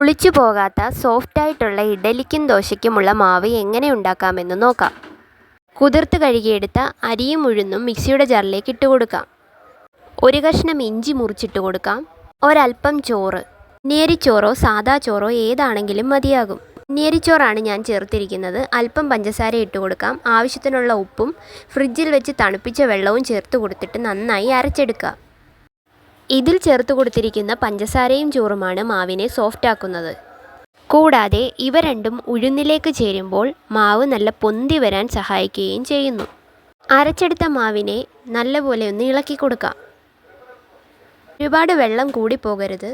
പുളിച്ചു പോകാത്ത സോഫ്റ്റായിട്ടുള്ള ഇഡലിക്കും ദോശയ്ക്കുമുള്ള മാവ് എങ്ങനെ ഉണ്ടാക്കാമെന്ന് നോക്കാം. കുതിർത്ത് കഴുകിയെടുത്ത അരിയും ഉഴുന്നും മിക്സിയുടെ ജാറിലേക്ക് ഇട്ട് കൊടുക്കാം. ഒരു കഷ്ണം ഇഞ്ചി മുറിച്ചിട്ട് കൊടുക്കാം. ഒരൽപ്പം ചോറ്, നേരിച്ചോറോ സാദാ ചോറോ ഏതാണെങ്കിലും മതിയാകും. നേരിച്ചോറാണ് ഞാൻ ചേർത്തിരിക്കുന്നത്. അല്പം പഞ്ചസാര ഇട്ട് കൊടുക്കാം. ആവശ്യത്തിനുള്ള ഉപ്പും ഫ്രിഡ്ജിൽ വെച്ച് തണുപ്പിച്ച വെള്ളവും ചേർത്ത് കൊടുത്തിട്ട് നന്നായി അരച്ചെടുക്കുക. ഇതിൽ ചേർത്ത് കൊടുത്തിരിക്കുന്ന പഞ്ചസാരയും ചോറുമാണ് മാവിനെ സോഫ്റ്റാക്കുന്നത്. കൂടാതെ ഇവ രണ്ടും ഉഴുന്നിലേക്ക് ചേരുമ്പോൾ മാവ് നല്ല പൊന്തി വരാൻ സഹായിക്കുകയും ചെയ്യുന്നു. അരച്ചെടുത്ത മാവിനെ നല്ലപോലെ ഒന്ന് ഇളക്കി കൊടുക്കാം. ഒരുപാട് വെള്ളം കൂടി പോകരുത്,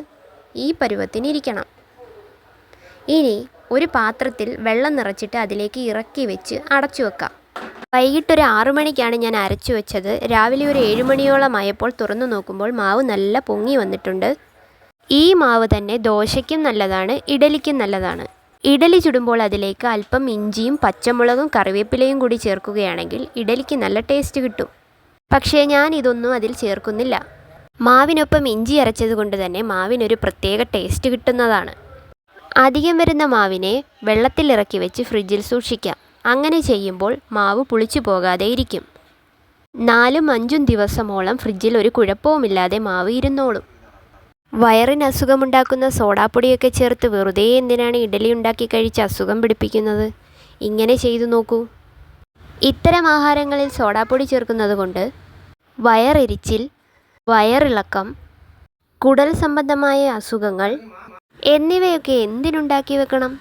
ഈ പരുവത്തിനിരിക്കണം. ഇനി ഒരു പാത്രത്തിൽ വെള്ളം നിറച്ചിട്ട് അതിലേക്ക് ഇറക്കി വെച്ച് അടച്ചു വെക്കാം. വൈകിട്ടൊരു 6 മണിക്കാണ് ഞാൻ അരച്ചു വെച്ചത്. രാവിലെ ഒരു 7 മണിയോളമായപ്പോൾ തുറന്നു നോക്കുമ്പോൾ മാവ് നല്ല പൊങ്ങി വന്നിട്ടുണ്ട്. ഈ മാവ് തന്നെ ദോശയ്ക്കും നല്ലതാണ്, ഇഡലിക്കും നല്ലതാണ്. ഇഡലി ചുടുമ്പോൾ അതിലേക്ക് അല്പം ഇഞ്ചിയും പച്ചമുളകും കറിവേപ്പിലയും കൂടി ചേർക്കുകയാണെങ്കിൽ ഇഡലിക്ക് നല്ല ടേസ്റ്റ് കിട്ടും. പക്ഷേ ഞാൻ ഇതൊന്നും അതിൽ ചേർക്കുന്നില്ല. മാവിനൊപ്പം ഇഞ്ചി അരച്ചത് കൊണ്ട് തന്നെ മാവിനൊരു പ്രത്യേക ടേസ്റ്റ് കിട്ടുന്നതാണ്. അധികം വരുന്ന മാവിനെ വെള്ളത്തിൽ ഇറക്കി വെച്ച് ഫ്രിഡ്ജിൽ സൂക്ഷിക്കാം. അങ്ങനെ ചെയ്യുമ്പോൾ മാവ് പുളിച്ചു പോകാതെ ഇരിക്കും. 4-5 ദിവസമോളം ഫ്രിഡ്ജിൽ ഒരു കുഴപ്പവുമില്ലാതെ മാവ് ഇരുന്നോളും. വയറിന് അസുഖമുണ്ടാക്കുന്ന സോഡാപ്പൊടിയൊക്കെ ചേർത്ത് വെറുതെ എന്തിനാണ് ഇഡലി ഉണ്ടാക്കി കഴിച്ച് അസുഖം പിടിപ്പിക്കുന്നത്? ഇങ്ങനെ ചെയ്തു നോക്കൂ. ഇത്തരം ആഹാരങ്ങളിൽ സോഡാപ്പൊടി ചേർക്കുന്നത് കൊണ്ട് വയറെരിച്ചിൽ, വയറിളക്കം, കുടൽ സംബന്ധമായ അസുഖങ്ങൾ എന്നിവയൊക്കെ എന്തിനുണ്ടാക്കി വെക്കണം?